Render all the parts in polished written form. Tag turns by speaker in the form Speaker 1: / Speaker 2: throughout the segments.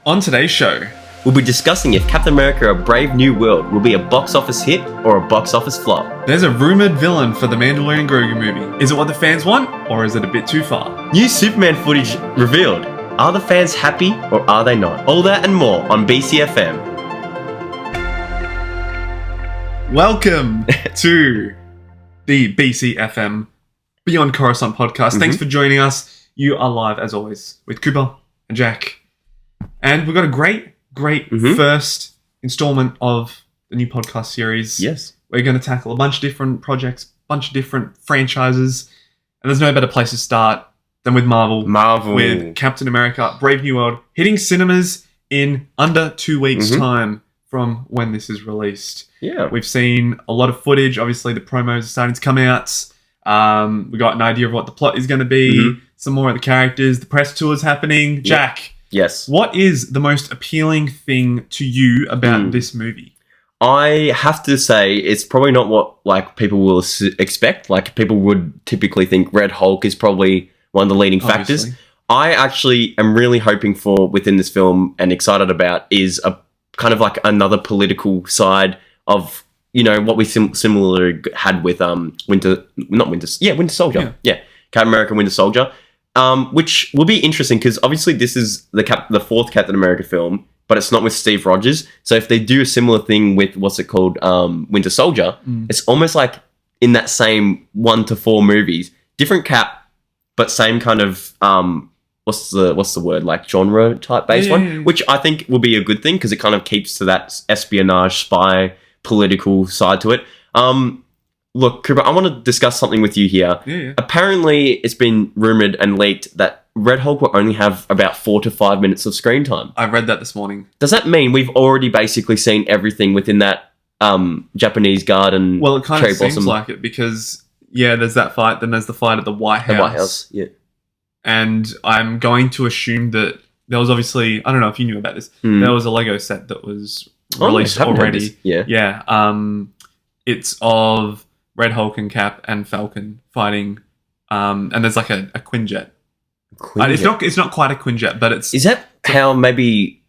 Speaker 1: On today's show,
Speaker 2: we'll be discussing if Captain America: A Brave New World will be a box office hit or a box office flop.
Speaker 1: there's a rumoured villain for the Mandalorian and Grogu movie. Is it what the fans want, or is it a bit too far?
Speaker 2: New Superman footage revealed. Are the fans happy or are they not? All that and more on BCFM.
Speaker 1: Welcome to the BCFM Beyond Coruscant podcast. Thanks for joining us. You are live, as always, with Cooper and Jack. And we've got a great first installment of the new podcast series.
Speaker 2: Yes.
Speaker 1: We're going to tackle a bunch of different projects, a bunch of different franchises. And there's no better place to start than with Marvel. With Captain America, Brave New World, hitting cinemas in under 2 weeks' time from when this is released.
Speaker 2: Yeah.
Speaker 1: We've seen a lot of footage. Obviously, the promos are starting to come out. We got an idea of what the plot is going to be. Some more of the characters. The press tour is happening. Jack.
Speaker 2: Yes.
Speaker 1: What is the most appealing thing to you about this movie?
Speaker 2: I have to say it's probably not what people will expect. Like, people would typically think Red Hulk is probably one of the leading factors. I actually am really hoping for within this film and excited about is a kind of like another political side of, you know, what we similarly had with Winter Soldier. Yeah. Captain America: Winter Soldier. Which will be interesting because obviously this is the fourth Captain America film, but it's not with Steve Rogers. So if they do a similar thing with Winter Soldier, it's almost like in that same 1 to 4 movies, different Cap, but same kind of what's the word, like genre type based one, which I think will be a good thing because it kind of keeps to that espionage, spy, political side to it. Look, Cooper, I want to discuss something with you here.
Speaker 1: Yeah.
Speaker 2: Apparently, it's been rumoured and leaked that Red Hulk will only have about 4 to 5 minutes of screen time.
Speaker 1: I read that this morning.
Speaker 2: Does that mean we've already basically seen everything within that Japanese garden?
Speaker 1: Well, it kind of seems like it because, there's that fight, then there's the fight at the White House.
Speaker 2: The White House, yeah.
Speaker 1: And I'm going to assume that there was obviously, I don't know if you knew about this, there was a Lego set that was released already.
Speaker 2: Yeah.
Speaker 1: It's of Red Hulk and Cap and Falcon fighting, and there's like a Quinjet. It's not quite a Quinjet, but it's...
Speaker 2: Is that how maybe...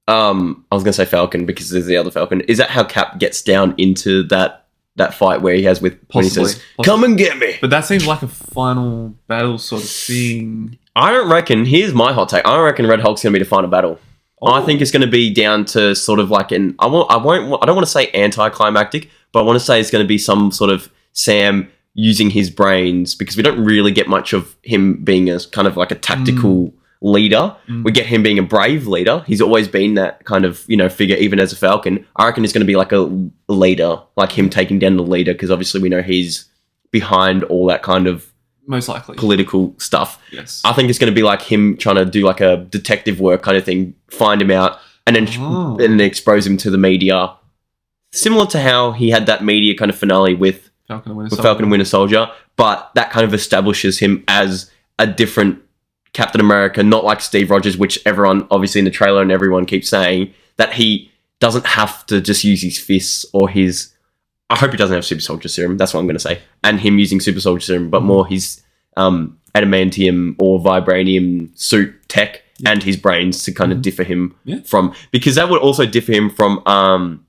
Speaker 2: I was going to say Falcon because there's the other Falcon. Is that how Cap gets down into that fight where he has with...
Speaker 1: Possibly.
Speaker 2: When he says, come and get me!
Speaker 1: But that seems like a final battle sort of thing.
Speaker 2: I don't reckon... Here's my hot take. I don't reckon Red Hulk's going to be the final battle. Oh. I think it's going to be down to sort of like an... I don't want to say anticlimactic, but I want to say it's going to be some sort of Sam using his brains because we don't really get much of him being a kind of like a tactical leader. We get him being a brave leader. He's always been that kind of, figure, even as a Falcon. I reckon he's going to be like a leader, like him taking down the leader because obviously we know he's behind all that kind of
Speaker 1: most likely
Speaker 2: political stuff.
Speaker 1: Yes.
Speaker 2: I think it's going to be like him trying to do like a detective work kind of thing, find him out and then expose him to the media. Similar to how he had that media kind of finale with Falcon and Winter Soldier, but that kind of establishes him as a different Captain America, not like Steve Rogers, which everyone, obviously in the trailer and everyone keeps saying, that he doesn't have to just use his fists or his... I hope he doesn't have super soldier serum, that's what I'm going to say, and him using super soldier serum, but more his adamantium or vibranium suit tech and his brains to kind of differ him from... Because that would also differ him from...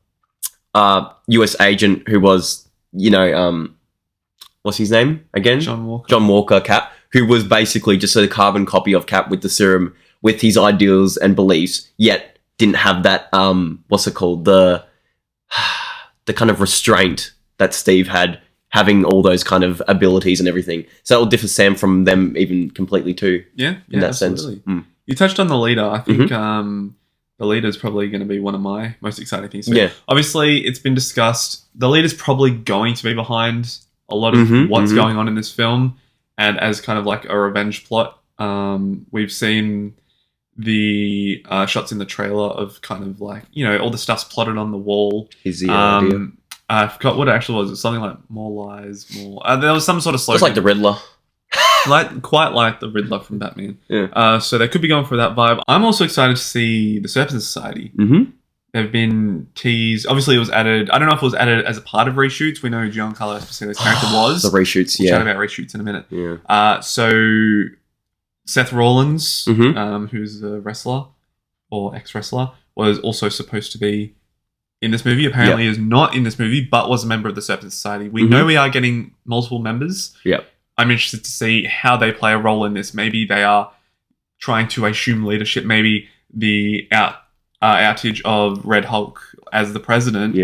Speaker 2: US agent who was, what's his name again?
Speaker 1: John
Speaker 2: Walker Cap, who was basically just a carbon copy of Cap with the serum, with his ideals and beliefs, yet didn't have that, the kind of restraint that Steve had, having all those kind of abilities and everything. So it will differ Sam from them even completely too.
Speaker 1: Yeah,
Speaker 2: in that
Speaker 1: absolutely.
Speaker 2: sense.
Speaker 1: You touched on the leader. I think the leader is probably going to be one of my most exciting things. Obviously, it's been discussed. The leader's probably going to be behind a lot of what's going on in this film, and as kind of like a revenge plot. We've seen the shots in the trailer of kind of like, all the stuff's plotted on the wall.
Speaker 2: Is the idea?
Speaker 1: I forgot what it actually was. It was something like more lies, more... there was some sort of slogan.
Speaker 2: It's like the Riddler.
Speaker 1: Quite like the Riddler from Batman. Yeah. So they could be going for that vibe. I'm also excited to see the Serpent Society. They've been teased. Obviously, it was added. I don't know if it was added as a part of reshoots. We know Giancarlo Esposito's character was.
Speaker 2: The reshoots,
Speaker 1: We'll chat about reshoots in a minute. So Seth Rollins, who's a wrestler, or ex-wrestler, was also supposed to be in this movie. Apparently is not in this movie, but was a member of the Serpent Society. We know we are getting multiple members.
Speaker 2: Yep.
Speaker 1: I'm interested to see how they play a role in this. Maybe they are trying to assume leadership. Maybe the outage of Red Hulk as the president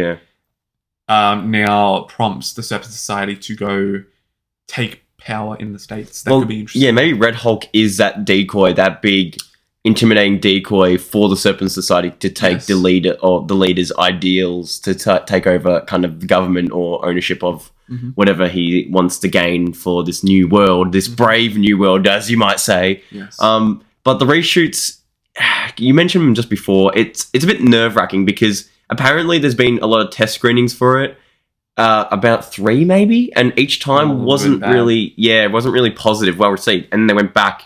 Speaker 1: now prompts the Serpent Society to go take power in the States. That could be interesting. Yeah,
Speaker 2: maybe Red Hulk is that decoy, that big intimidating decoy for the Serpent Society to take the leader or the leader's ideals to take over kind of the government or ownership of whatever he wants to gain for this new world, this brave new world, as you might say.
Speaker 1: Yes.
Speaker 2: But the reshoots, you mentioned them just before, it's a bit nerve-wracking because apparently there's been a lot of test screenings for it, about 3 maybe, and each time wasn't really positive, well received. And they went back,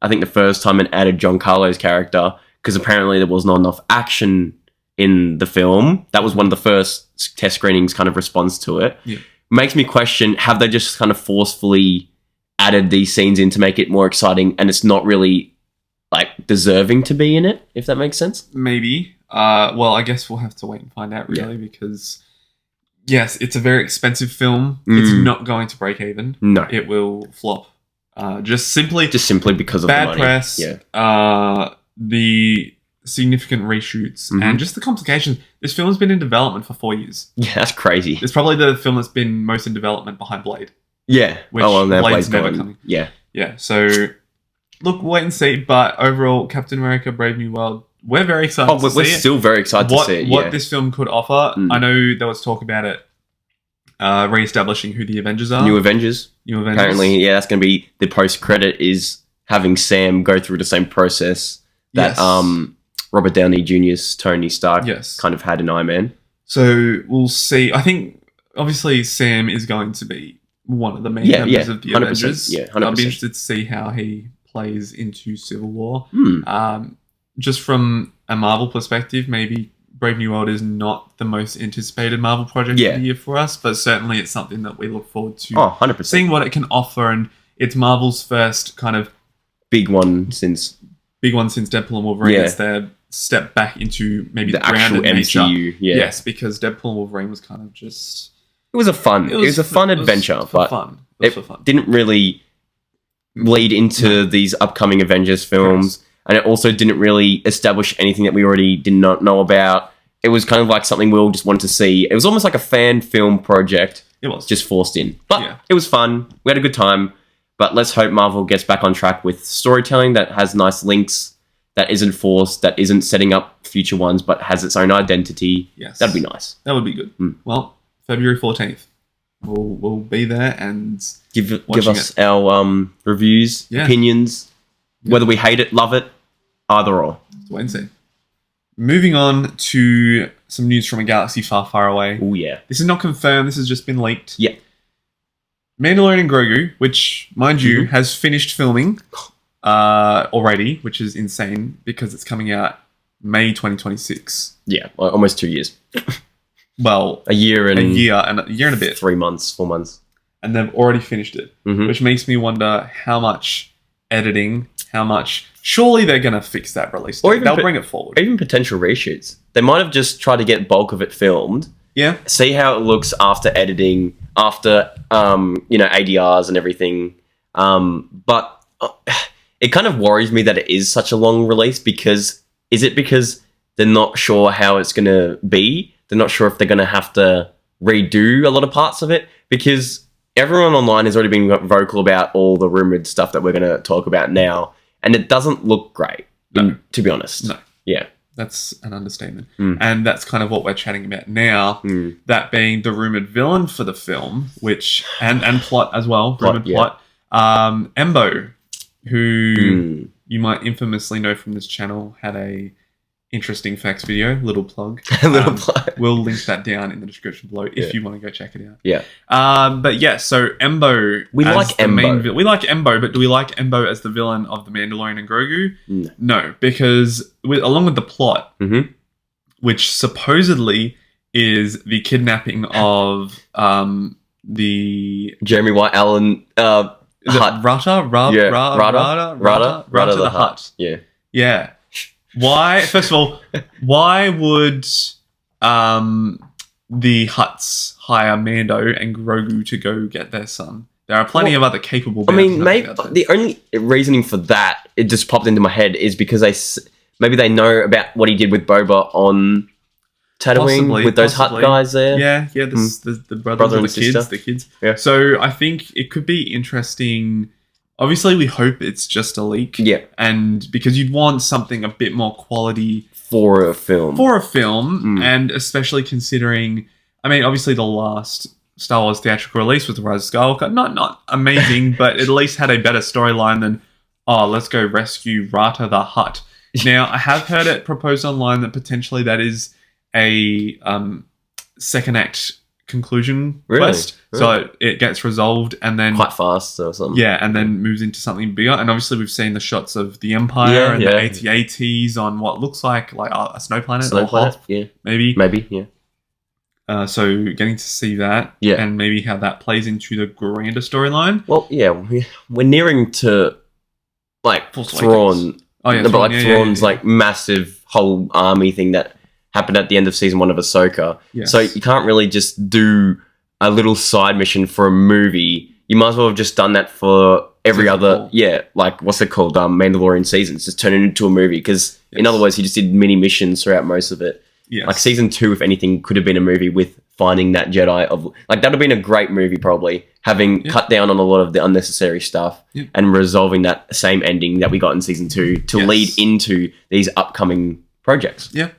Speaker 2: I think the first time, and added Giancarlo's character because apparently there was not enough action in the film. That was one of the first test screenings kind of response to it.
Speaker 1: Yeah.
Speaker 2: Makes me question, have they just kind of forcefully added these scenes in to make it more exciting and it's not really like deserving to be in it, if that makes sense?
Speaker 1: Maybe. Well, I guess we'll have to wait and find out really because yes, it's a very expensive film. It's not going to break even.
Speaker 2: No.
Speaker 1: It will flop. Just simply
Speaker 2: because of
Speaker 1: bad
Speaker 2: the money.
Speaker 1: Press, the significant reshoots, and just the complications. This film has been in development for 4 years.
Speaker 2: Yeah, that's crazy.
Speaker 1: It's probably the film that's been most in development behind Blade.
Speaker 2: Yeah.
Speaker 1: Which Blade's never coming.
Speaker 2: Yeah.
Speaker 1: Yeah, so look, wait and see. But overall, Captain America, Brave New World, we're very excited to see it.
Speaker 2: We're still very excited to see it,
Speaker 1: what this film could offer. I know there was talk about it re-establishing who the Avengers are.
Speaker 2: New Avengers. Apparently, that's going to be the post-credit is having Sam go through the same process that Robert Downey Jr.'s Tony Stark kind of had in Iron Man.
Speaker 1: So we'll see. I think, obviously, Sam is going to be one of the main members of the 100%, Avengers.
Speaker 2: Yeah, 100%.
Speaker 1: I'll be interested to see how he plays into Civil War. Just from a Marvel perspective, maybe Brave New World is not the most anticipated Marvel project of the year for us, but certainly it's something that we look forward to
Speaker 2: 100%.
Speaker 1: seeing what it can offer. And it's Marvel's first kind of
Speaker 2: big one since
Speaker 1: Deadpool and Wolverine. It's their step back into maybe the
Speaker 2: actual MCU.
Speaker 1: Yes, because Deadpool and Wolverine was kind of just...
Speaker 2: It was a fun adventure, but it didn't really lead into these upcoming Avengers films. And it also didn't really establish anything that we already did not know about. It was kind of like something we all just wanted to see. It was almost like a fan film project.
Speaker 1: It was.
Speaker 2: Just forced in. But it was fun. We had a good time. But let's hope Marvel gets back on track with storytelling that has nice links, that isn't forced, that isn't setting up future ones, but has its own identity.
Speaker 1: Yes.
Speaker 2: That'd be nice.
Speaker 1: That would be good. Well, February 14th. We'll be there and
Speaker 2: give us our reviews, opinions, whether we hate it, love it, either or.
Speaker 1: It's Wednesday. Moving on to some news from a galaxy far, far away.
Speaker 2: Oh, yeah.
Speaker 1: This is not confirmed. This has just been leaked.
Speaker 2: Yeah.
Speaker 1: Mandalorian and Grogu, which, mind you, has finished filming already, which is insane because it's coming out May 2026.
Speaker 2: Yeah, almost 2 years.
Speaker 1: Well,
Speaker 2: a year and
Speaker 1: a bit.
Speaker 2: 3 months, 4 months.
Speaker 1: And they've already finished it, which makes me wonder how much editing, surely they're going to fix that release date. They'll bring it forward.
Speaker 2: Or even potential reshoots. They might have just tried to get bulk of it filmed.
Speaker 1: Yeah.
Speaker 2: See how it looks after editing, after, ADRs and everything. But it kind of worries me that it is such a long release because they're not sure how it's going to be? They're not sure if they're going to have to redo a lot of parts of it because everyone online has already been vocal about all the rumoured stuff that we're going to talk about now. And it doesn't look great, to be honest.
Speaker 1: No.
Speaker 2: Yeah.
Speaker 1: That's an understatement. And that's kind of what we're chatting about now. That being the rumoured villain for the film, which and plot as well. Rumoured plot. Embo, who you might infamously know from this channel, had a interesting facts video. Little plug. We'll link that down in the description below if you want to go check it out.
Speaker 2: Yeah.
Speaker 1: But yeah, so Embo.
Speaker 2: We like Embo.
Speaker 1: We like Embo, but do we like Embo as the villain of the Mandalorian and Grogu? No, because along with the plot, which supposedly is the kidnapping of the
Speaker 2: Jeremy White Allen
Speaker 1: Rata? Rata the Hutt.
Speaker 2: Yeah.
Speaker 1: Yeah. Why? First of all, why would the Hutts hire Mando and Grogu to go get their son? There are plenty of other capable.
Speaker 2: Maybe the only reasoning for that, it just popped into my head, is because maybe they know about what he did with Boba on Tatooine with those Hutt guys there.
Speaker 1: Yeah. The brother and the kids.
Speaker 2: Yeah.
Speaker 1: So I think it could be interesting. Obviously, we hope it's just a leak.
Speaker 2: Yeah.
Speaker 1: And because you'd want something a bit more quality
Speaker 2: for a film.
Speaker 1: And especially considering, obviously the last Star Wars theatrical release was The Rise of Skywalker. Not amazing, but at least had a better storyline than, let's go rescue Rata the Hutt. Now, I have heard it proposed online that potentially that is a second act conclusion quest. So it gets resolved and then...
Speaker 2: quite fast or something.
Speaker 1: Yeah, and then moves into something bigger. And obviously we've seen the shots of the Empire and the AT-ATs on what looks like a snow planet. Maybe, yeah. So getting to see that and maybe how that plays into the grander storyline.
Speaker 2: Well, yeah, we're nearing to Thrawn. Thrawn's massive whole army thing that happened at the end of season 1 of Ahsoka. Yes. So you can't really just do a little side mission for a movie. You might as well have just done that for every other, what's it called? Mandalorian seasons. Just turn it into a movie because in other words, he just did mini missions throughout most of it. Yes. Like season 2, if anything, could have been a movie with finding that Jedi that would have been a great movie probably, having cut down on a lot of the unnecessary stuff and resolving that same ending that we got in season 2 to lead into these upcoming projects.
Speaker 1: Yeah.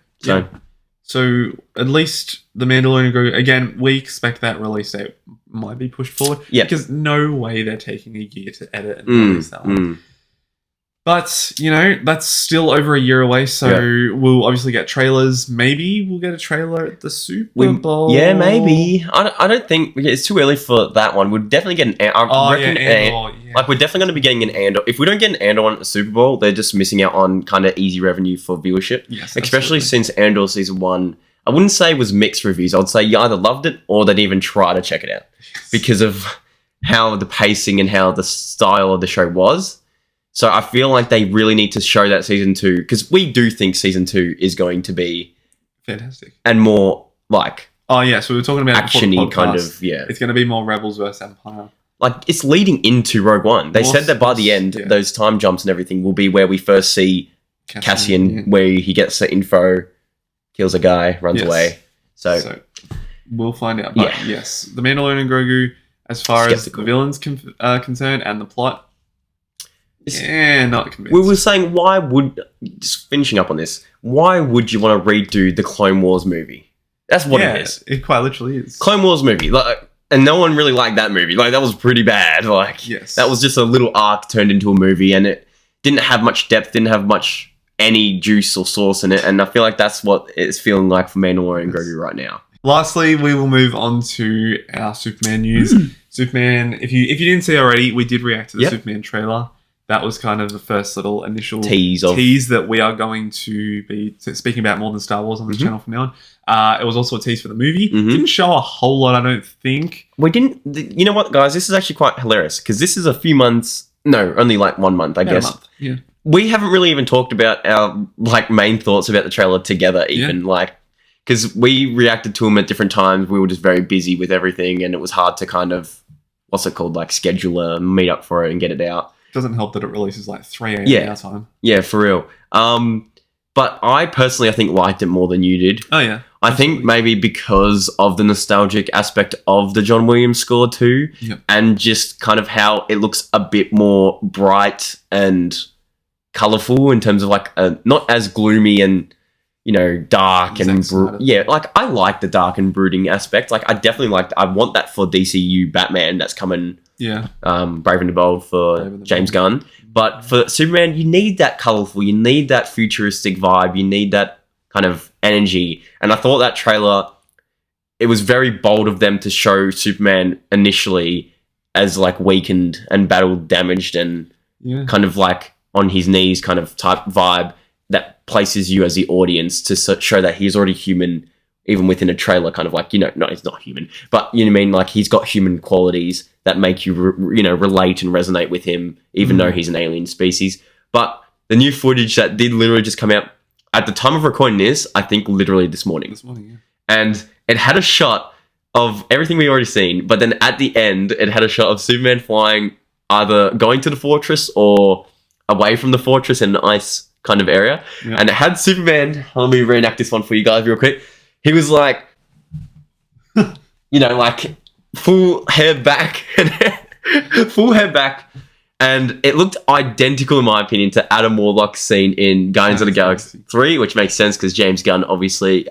Speaker 1: So at least the Mandalorian and Grogu, again, we expect that release date might be pushed forward. Yeah. Because no way they're taking a year to edit and release that one. But, that's still over a year away, so we'll obviously get trailers. Maybe we'll get a trailer at the Super Bowl.
Speaker 2: Yeah, maybe. I don't think... It's too early for that one. We'll definitely get an... we're definitely going to be getting an Andor. If we don't get an Andor one at the Super Bowl, they're just missing out on kind of easy revenue for viewership. Yes, especially since Andor Season 1, I wouldn't say it was mixed reviews. I would say you either loved it or they didn't even try to check it out. Yes. Because of how the pacing and how the style of the show was. So I feel like they really need to show that season 2, because we do think season 2 is going to be
Speaker 1: fantastic
Speaker 2: and more so
Speaker 1: we were talking about
Speaker 2: action-y kind of,
Speaker 1: It's going to be more Rebels versus Empire.
Speaker 2: It's leading into Rogue One. They said that by the end, those time jumps and everything will be where we first see Cassian where he gets the info, kills a guy, runs away. So
Speaker 1: we'll find out. But yes, the Mandalorian and Grogu, as far as the villains concerned and the plot. Not convinced.
Speaker 2: We were saying, just finishing up on this, why would you want to redo the Clone Wars movie? That's what it is.
Speaker 1: It quite literally is.
Speaker 2: Clone Wars movie. And no one really liked that movie. That was pretty bad. That was just a little arc turned into a movie, and it didn't have much depth, didn't have much any juice or sauce in it. And I feel like that's what it's feeling like for Mandalorian and Grogu right now.
Speaker 1: Lastly, we will move on to our Superman news. Superman, if you didn't see already, we did react to the Superman trailer. That was kind of the first little initial tease that we are going to be speaking about more than Star Wars on this channel from now on. It was also a tease for the movie. Didn't show a whole lot, I don't think.
Speaker 2: We didn't... You know what, guys? This is actually quite hilarious because this is a few months... No, only 1 month, I guess. A month. Yeah. We haven't really even talked about our main thoughts about the trailer together even. Because we reacted to them at different times. We were just very busy with everything and it was hard to kind of... What's it called? Schedule a meet up for it and get it out.
Speaker 1: Doesn't help that it releases 3 a.m. our time.
Speaker 2: Yeah, for real. But I personally, I think, liked it more than you did.
Speaker 1: Oh, yeah.
Speaker 2: I think maybe because of the nostalgic aspect of the John Williams score too, and just kind of how it looks a bit more bright and colourful in terms of not as gloomy and dark and I like the dark and brooding aspect. I definitely I want that for DCU Batman that's coming.
Speaker 1: Yeah.
Speaker 2: Brave and the Bold for James Gunn. But for Superman, you need that colourful, you need that futuristic vibe, you need that kind of energy. And I thought that trailer, it was very bold of them to show Superman initially as weakened and battle damaged and kind of on his knees kind of type vibe that places you as the audience to show that he's already human, even within a trailer, kind of no, he's not human, but you know what I mean? He's got human qualities that make you, relate and resonate with him, even though he's an alien species. But the new footage that did literally just come out at the time of recording this, I think literally this morning.
Speaker 1: This morning, yeah.
Speaker 2: And it had a shot of everything we already seen, but then at the end, it had a shot of Superman flying either going to the fortress or away from the fortress in an ice kind of area. Yeah. And it had Superman, let me reenact this one for you guys real quick. He was like, you know, like full hair back, and it looked identical in my opinion to Adam Warlock's scene in Guardians of the Galaxy 3, which makes sense because James Gunn obviously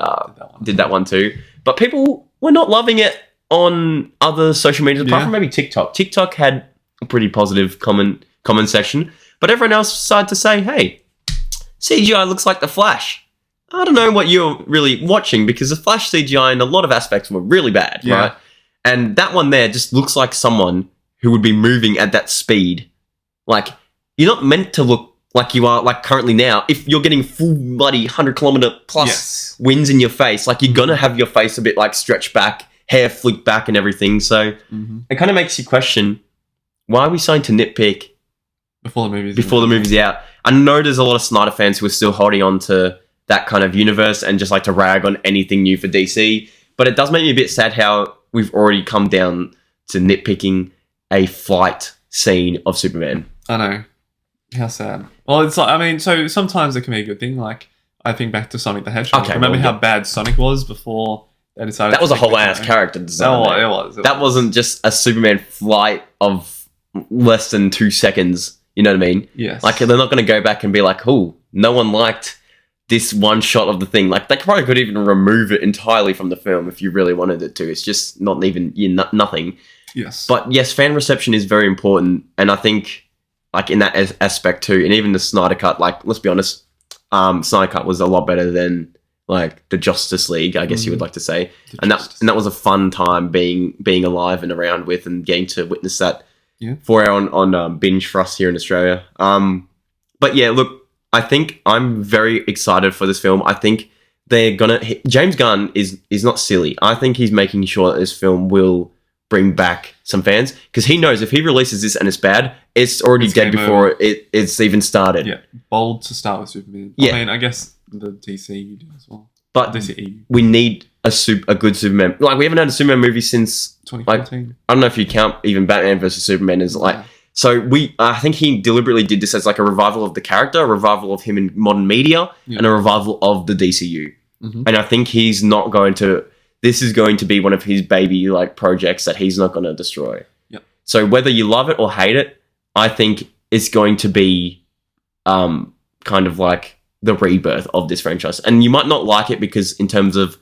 Speaker 2: did that one too. But people were not loving it on other social media, apart from maybe TikTok. TikTok had a pretty positive comment section, but everyone else decided to say, hey, CGI looks like The Flash. I don't know what you're really watching, because the Flash CGI in a lot of aspects were really bad, right? And that one there just looks like someone who would be moving at that speed. Like, you're not meant to look like you are like currently now. If you're getting full bloody 100-kilometer plus winds in your face, like you're going to have your face a bit like stretched back, hair flicked back and everything. So it kind of makes you question, why are we starting to nitpick
Speaker 1: before the movie's
Speaker 2: out? I know there's a lot of Snyder fans who are still holding on to that kind of universe and just like to rag on anything new for DC. But it does make me a bit sad how we've already come down to nitpicking a flight scene of Superman.
Speaker 1: I know. How sad. Well, it's like, I mean, so sometimes it can be a good thing. Like, I think back to Sonic the Hedgehog. Okay, remember how bad Sonic was before they decided
Speaker 2: that was a whole ass character design.
Speaker 1: It was.
Speaker 2: That wasn't just a Superman flight of less than 2 seconds. You know what I mean?
Speaker 1: Yes.
Speaker 2: Like, they're not going to go back and be like, oh, no one liked this one shot of the thing. Like, they probably could even remove it entirely from the film if you really wanted it to. It's just not even, nothing.
Speaker 1: Yes.
Speaker 2: But yes, fan reception is very important. And I think, like, in that aspect too, and even the Snyder Cut, like, let's be honest, Snyder Cut was a lot better than, like, the Justice League, I guess you would like to say. And that was a fun time being alive and around with and getting to witness that 4 hour on binge for us here in Australia. But yeah, look, I think I'm very excited for this film. I think they're gonna... James Gunn is not silly. I think he's making sure that this film will bring back some fans, because he knows if he releases this and it's bad, it's already dead before it's even started.
Speaker 1: Yeah, bold to start with Superman. Yeah. I mean, I guess the DCU did as well.
Speaker 2: But we need a good Superman. Like, we haven't had a Superman movie since
Speaker 1: 2014.
Speaker 2: Like, I don't know if you count even Batman versus Superman as like... So I think he deliberately did this as like a revival of the character, a revival of him in modern media, and a revival of the DCU. And I think he's not going to... This is going to be one of his baby like projects that he's not going to destroy.
Speaker 1: Yep.
Speaker 2: So whether you love it or hate it, I think it's going to be kind of like the rebirth of this franchise. And you might not like it because in terms of,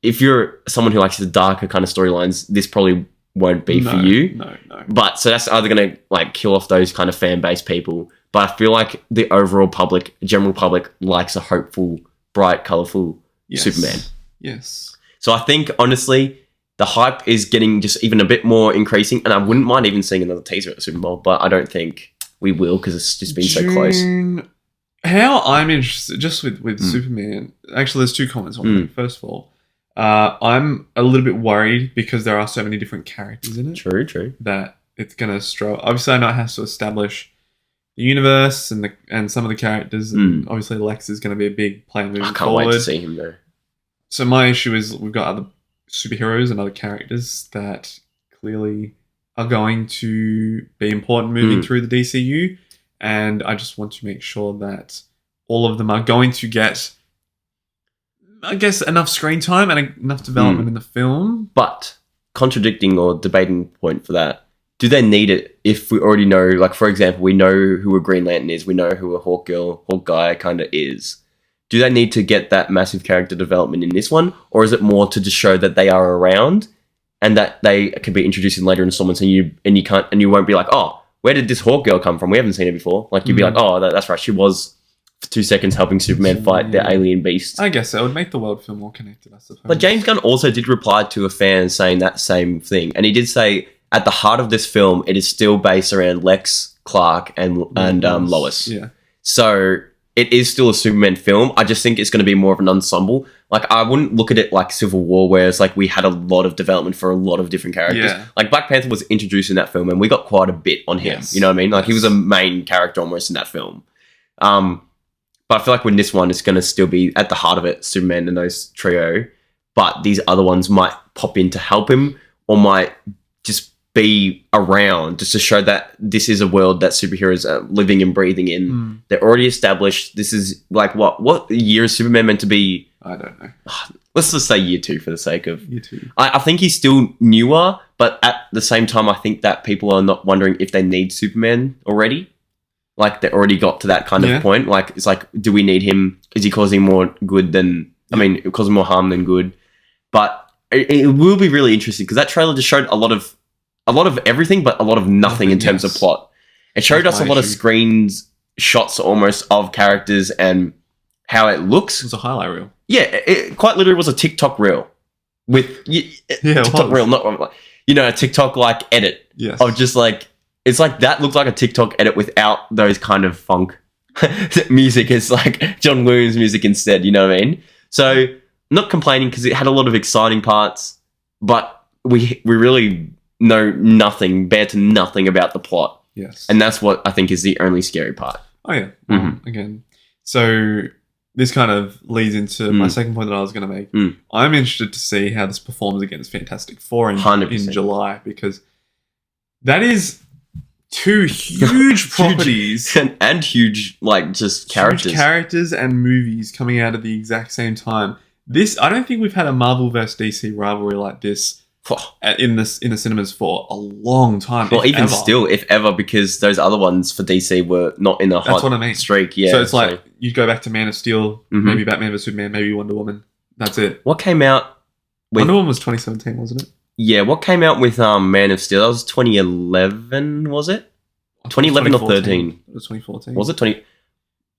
Speaker 2: if you're someone who likes the darker kind of storylines, this probably won't be for you.
Speaker 1: No.
Speaker 2: But so that's either going to like kill off those kind of fan base people. But I feel like the overall public, general public, likes a hopeful, bright, colourful Superman.
Speaker 1: Yes.
Speaker 2: So I think, honestly, the hype is getting just even a bit more increasing, and I wouldn't mind even seeing another teaser at the Super Bowl, but I don't think we will because it's just been so close.
Speaker 1: How I'm interested, just with Superman, actually there's 2 comments on it. First of all, I'm a little bit worried because there are so many different characters in it.
Speaker 2: True.
Speaker 1: That it's going to struggle. Obviously, I know it has to establish the universe and some of the characters, and obviously Lex is going to be a big player moving forward. I can't wait
Speaker 2: to see him there.
Speaker 1: So my issue is we've got other superheroes and other characters that clearly are going to be important moving through the DCU, and I just want to make sure that all of them are going to get, I guess, enough screen time and enough development in the film.
Speaker 2: But contradicting or debating point for that, do they need it if we already know, like, for example, we know who a Green Lantern is, we know who a Hawkeye kind of is. Do they need to get that massive character development in this one, or is it more to just show that they are around and that they can be introduced in later installments, and you won't be like, oh, where did this Hawk girl come from? We haven't seen her before. Like, you'd be like, oh, that's right, she was for 2 seconds helping Superman fight the alien beast.
Speaker 1: I guess it would make the world feel more connected, I suppose.
Speaker 2: But James Gunn also did reply to a fan saying that same thing, and he did say at the heart of this film, it is still based around Lex, Clark, and Lois.
Speaker 1: Yeah.
Speaker 2: So it is still a Superman film. I just think it's going to be more of an ensemble. Like, I wouldn't look at it like Civil War, where it's like we had a lot of development for a lot of different characters.
Speaker 1: Yeah.
Speaker 2: Like, Black Panther was introduced in that film, and we got quite a bit on him. Yes. You know what I mean? Like, he was a main character almost in that film. But But I feel like with this one, it's going to still be at the heart of it, Superman and those trio. But these other ones might pop in to help him, or might just be around just to show that this is a world that superheroes are living and breathing in. They're already established. This is like what year is Superman meant to be?
Speaker 1: I don't know.
Speaker 2: Let's just say year 2 for the sake of
Speaker 1: year 2.
Speaker 2: I think he's still newer, but at the same time, I think that people are not wondering if they need Superman already. Like they already got to that kind of point. Like it's like, do we need him? Is he causing more good than? I mean, causing more harm than good. But it will be really interesting because that trailer just showed a lot of everything, but a lot of nothing in terms of plot. It showed us a lot of screens, shots almost of characters and how it looks.
Speaker 1: It was a highlight reel.
Speaker 2: Yeah, it quite literally was a TikTok reel with TikTok reel, not like, a TikTok like edit of just like it's like that looked like a TikTok edit without those kind of funk music. It's like John Williams music instead. You know what I mean? So not complaining because it had a lot of exciting parts, but we really know nothing, bare to nothing about the plot.
Speaker 1: Yes.
Speaker 2: And that's what I think is the only scary part.
Speaker 1: Oh, yeah. Again, so this kind of leads into my second point that I was going to make. I'm interested to see how this performs against Fantastic Four in July, because that is 2 huge properties.
Speaker 2: and huge, like, just characters.
Speaker 1: Huge characters and movies coming out at the exact same time. I don't think we've had a Marvel vs. DC rivalry like this in the cinemas for a long time.
Speaker 2: Well, even still, if ever, because those other ones for DC were not in a hot streak. Yeah,
Speaker 1: so it's like you go back to Man of Steel, maybe Batman vs Superman, maybe Wonder Woman. That's it.
Speaker 2: What came out?
Speaker 1: Wonder Woman was 2017, wasn't it?
Speaker 2: Yeah. What came out with Man of Steel? That was 2011, was it? 2011 or 13?
Speaker 1: It was 2014.
Speaker 2: Was it 20?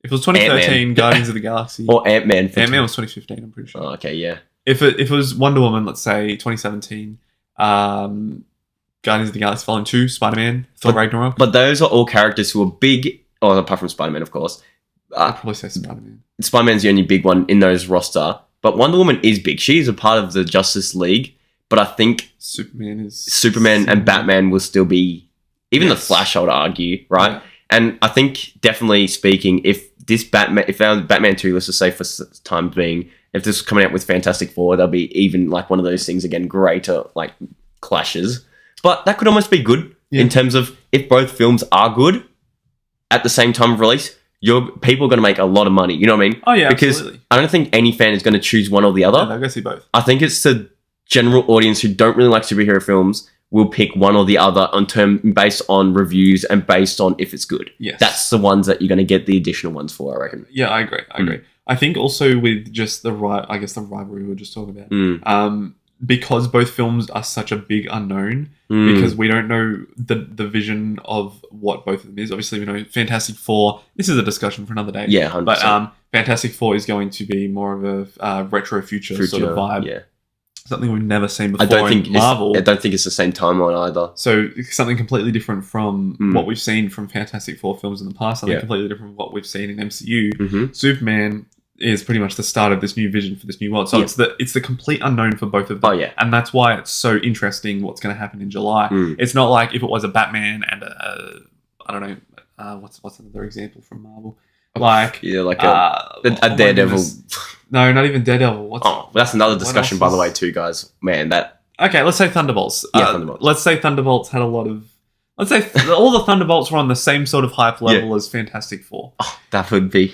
Speaker 1: If it was 2013,
Speaker 2: Ant-Man.
Speaker 1: Guardians of the Galaxy.
Speaker 2: Or Ant-Man.
Speaker 1: Ant-Man was 2015, I'm pretty sure.
Speaker 2: Oh, okay, yeah.
Speaker 1: If it was Wonder Woman, let's say 2017, Guardians of the Galaxy Volume 2, Spider-Man, Thor Ragnarok.
Speaker 2: But those are all characters who are big, apart from Spider-Man, of course.
Speaker 1: I'd probably say Spider-Man.
Speaker 2: Spider-Man's the only big one in those roster. But Wonder Woman is big. She is a part of the Justice League. But I think Superman and Batman will still be... Even the Flash, I would argue, right? Yeah. And I think, definitely speaking, if Batman 2, let's just say for time being, if this was coming out with Fantastic Four, there'll be even like one of those things again, greater like clashes. But that could almost be good in terms of if both films are good at the same time of release, people are going to make a lot of money. You know what I mean?
Speaker 1: Oh yeah,
Speaker 2: because
Speaker 1: absolutely.
Speaker 2: I don't think any fan is going to choose one or the other.
Speaker 1: Yeah, they'll go see both.
Speaker 2: I think it's the general audience who don't really like superhero films will pick one or the other based on reviews and based on if it's good.
Speaker 1: Yes.
Speaker 2: That's the ones that you're going to get the additional ones for, I reckon.
Speaker 1: Yeah, I agree. I think also with just the rivalry we were just talking about, because both films are such a big unknown, because we don't know the vision of what both of them is. Obviously, we know Fantastic Four. This is a discussion for another day.
Speaker 2: Yeah, 100%.
Speaker 1: But Fantastic Four is going to be more of a retro future sort of vibe.
Speaker 2: Yeah.
Speaker 1: Something we've never seen before in Marvel.
Speaker 2: I don't think it's the same timeline either.
Speaker 1: So something completely different from what we've seen from Fantastic Four films in the past. Something completely different from what we've seen in MCU. Superman is pretty much the start of this new vision for this new world. So it's the complete unknown for both of them.
Speaker 2: Oh, yeah.
Speaker 1: And that's why it's so interesting what's going to happen in July. It's not like if it was a Batman and I don't know, what's another example from Marvel? Like a Daredevil. No, not even Daredevil.
Speaker 2: That's another discussion, by the way, too, guys. Man,
Speaker 1: okay, let's say Thunderbolts.
Speaker 2: Thunderbolts.
Speaker 1: Let's say Thunderbolts had a lot of... Let's say all the Thunderbolts were on the same sort of hype level as Fantastic Four.
Speaker 2: Oh, that would be...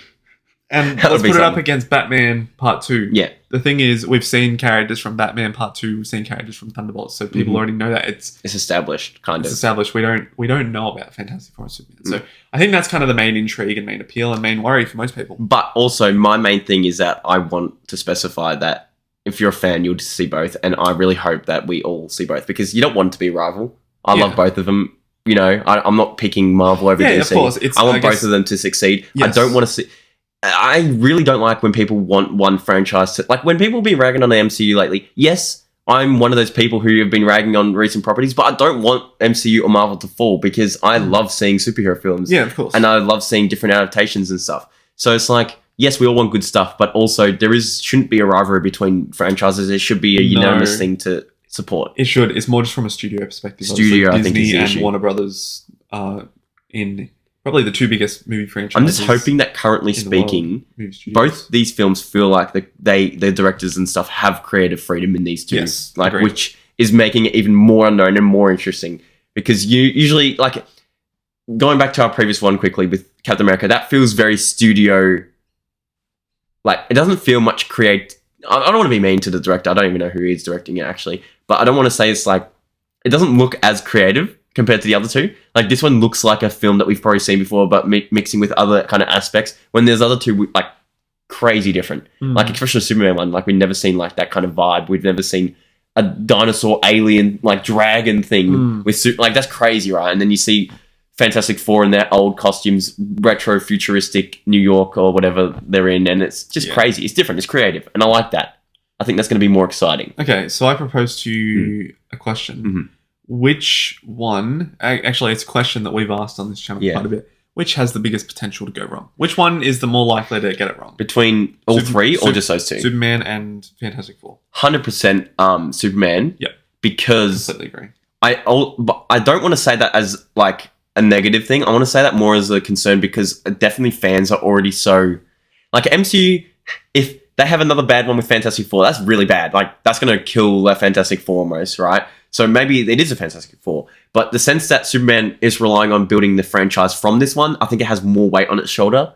Speaker 1: And let's put it up against Batman Part 2.
Speaker 2: Yeah.
Speaker 1: The thing is, we've seen characters from Batman Part 2, we've seen characters from Thunderbolts, so people already know that. It's
Speaker 2: established, kind of.
Speaker 1: It's established. We don't know about Fantastic Four and Superman. So I think that's kind of the main intrigue and main appeal and main worry for most people.
Speaker 2: But also, my main thing is that I want to specify that if you're a fan, you'll see both, and I really hope that we all see both, because you don't want it to be a rival. I love both of them. You know, I'm not picking Marvel over DC. Of course. I want both of them to succeed. Yes. I don't want to see... I really don't like when people want one franchise to... Like, when people have been ragging on the MCU lately, yes, I'm one of those people who have been ragging on recent properties, but I don't want MCU or Marvel to fall, because I love seeing superhero films.
Speaker 1: Yeah, of course.
Speaker 2: And I love seeing different adaptations and stuff. So it's like, yes, we all want good stuff, but also shouldn't be a rivalry between franchises. There should be a unanimous thing to support.
Speaker 1: It should. It's more just from a studio perspective.
Speaker 2: Studio, I think, is the
Speaker 1: Disney and
Speaker 2: issue.
Speaker 1: Warner Brothers in probably the two biggest movie franchises.
Speaker 2: I'm just hoping that currently speaking, both these films feel like the directors and stuff have creative freedom in these two,
Speaker 1: yes,
Speaker 2: like
Speaker 1: agreed.
Speaker 2: Which is making it even more unknown and more interesting. Because you usually, like, going back to our previous one quickly with Captain America, that feels very studio. Like, it doesn't feel much I don't want to be mean to the director. I don't even know who is directing it actually, but I don't want to say it's like it doesn't look as creative compared to the other two. Like, this one looks like a film that we've probably seen before, but mixing with other kind of aspects. When there's other two, like, crazy different. Like, especially the Superman one. Like, we've never seen like that kind of vibe. We've never seen a dinosaur alien like dragon thing with like that's crazy, right? And then you see Fantastic Four in their old costumes, retro futuristic New York or whatever they're in, and it's just crazy. It's different. It's creative, and I like that. I think that's going to be more exciting.
Speaker 1: Okay, so I propose to you a question.
Speaker 2: Mm-hmm.
Speaker 1: Which one... Actually, it's a question that we've asked on this channel quite a bit. Which has the biggest potential to go wrong? Which one is the more likely to get it wrong?
Speaker 2: Between all three or just those two?
Speaker 1: Superman and Fantastic Four.
Speaker 2: 100% Superman.
Speaker 1: Yep.
Speaker 2: Because...
Speaker 1: Completely agree.
Speaker 2: I don't want to say that as, like, a negative thing. I want to say that more as a concern because definitely fans are already so... Like, MCU, if they have another bad one with Fantastic Four, that's really bad. Like, that's going to kill their Fantastic Four almost, right? So maybe it is a Fantastic Four. But the sense that Superman is relying on building the franchise from this one, I think it has more weight on its shoulder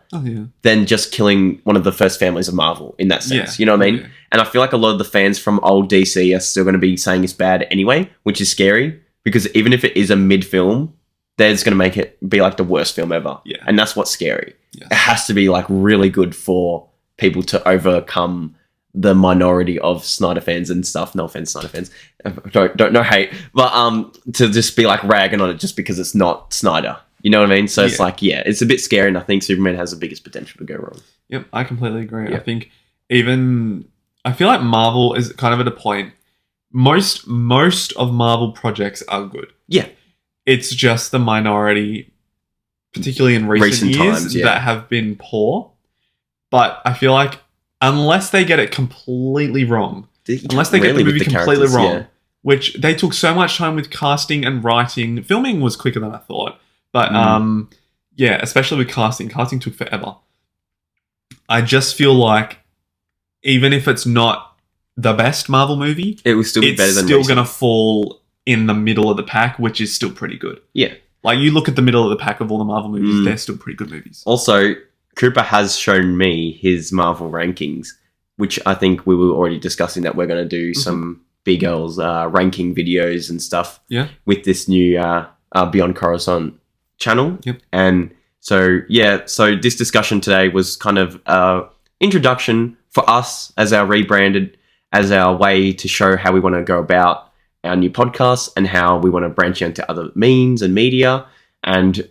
Speaker 2: than just killing one of the first families of Marvel in that sense. You know what I mean? Yeah. And I feel like a lot of the fans from old DC are still going to be saying it's bad anyway, which is scary because even if it is a mid-film, they're just going to make it be like the worst film ever. Yeah. And that's what's scary. Yes. It has to be like really good for people to overcome the minority of Snyder fans and stuff. No offense, Snyder fans. Don't no hate. But to just be like ragging on it just because it's not Snyder. You know what I mean? So it's like, it's a bit scary, and I think Superman has the biggest potential to go wrong. Yep,
Speaker 1: I completely agree. I think I feel like Marvel is kind of at a point. Most of Marvel projects are good.
Speaker 2: Yeah.
Speaker 1: It's just the minority, particularly in recent years, times, that have been poor. But I feel like unless they get it completely wrong, unless they get the movie completely wrong, which they took so much time with casting and writing. Filming was quicker than I thought. But especially with casting. Casting took forever. I just feel like even if it's not the best Marvel movie,
Speaker 2: it will still be better than
Speaker 1: it's still going to fall in the middle of the pack, which is still pretty good.
Speaker 2: Yeah.
Speaker 1: Like, you look at the middle of the pack of all the Marvel movies, they're still pretty good movies.
Speaker 2: Also, Cooper has shown me his Marvel rankings, which I think we were already discussing that we're going to do some big girls ranking videos and stuff with this new Beyond Coruscant channel.
Speaker 1: Yep.
Speaker 2: And so this discussion today was kind of introduction for us as our rebranded, as our way to show how we want to go about our new podcast and how we want to branch out into other means and media. And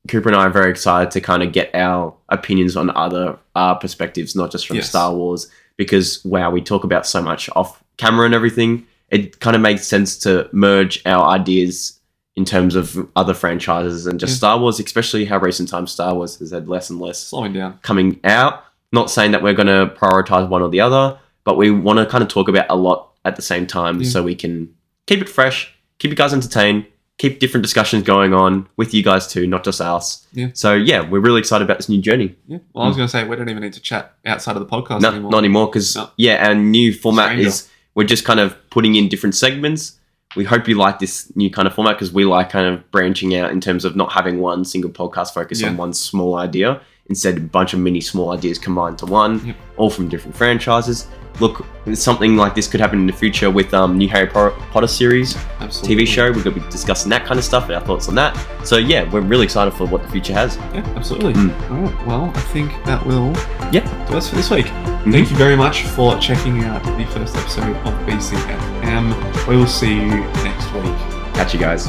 Speaker 2: Cooper and I are very excited to kind of get our opinions on other perspectives, not just from Star Wars, because, we talk about so much off camera and everything. It kind of makes sense to merge our ideas in terms of other franchises and just Star Wars, especially how recent times Star Wars has had less and less
Speaker 1: slowing down
Speaker 2: coming out. Not saying that we're going to prioritize one or the other, but we want to kind of talk about a lot at the same time so we can keep it fresh, keep you guys entertained, keep different discussions going on with you guys too, not just us. Yeah. So, we're really excited about this new journey.
Speaker 1: Yeah. Well, I was going to say, we don't even need to chat outside of the podcast anymore.
Speaker 2: Not anymore, because, our new format is we're just kind of putting in different segments. We hope you like this new kind of format because we like kind of branching out in terms of not having one single podcast focus on one small idea. Instead, a bunch of mini small ideas combined to one, all from different franchises. Look, something like this could happen in the future with new Harry Potter series, TV show. We're going to be discussing that kind of stuff and our thoughts on that. So, we're really excited for what the future has. Yeah, absolutely. All right, well, I think that will do us for this week. Thank you very much for checking out the first episode of BCFM. We will see you next week. Catch you guys.